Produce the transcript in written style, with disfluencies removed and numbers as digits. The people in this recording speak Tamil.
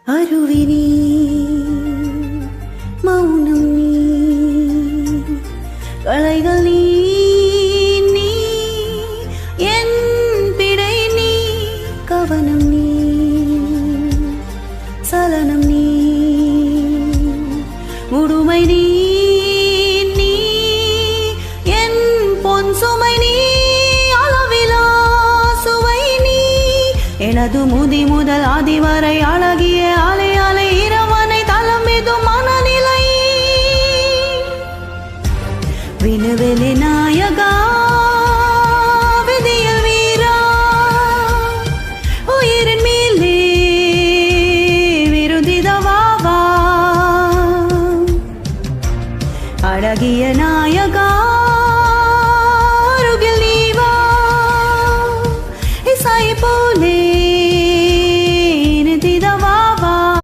அருவி நீ, மௌனம் நீ, கலைகள் நீ, நீ என் பிடை நீ, கவனம் நீ, சலனம் நீ, முழுமை நீ, நீ என் பொன் சுமை நீ, அளவிலா சுவை நீ, எனது முதி முதல் ஆதி வரை அழகிய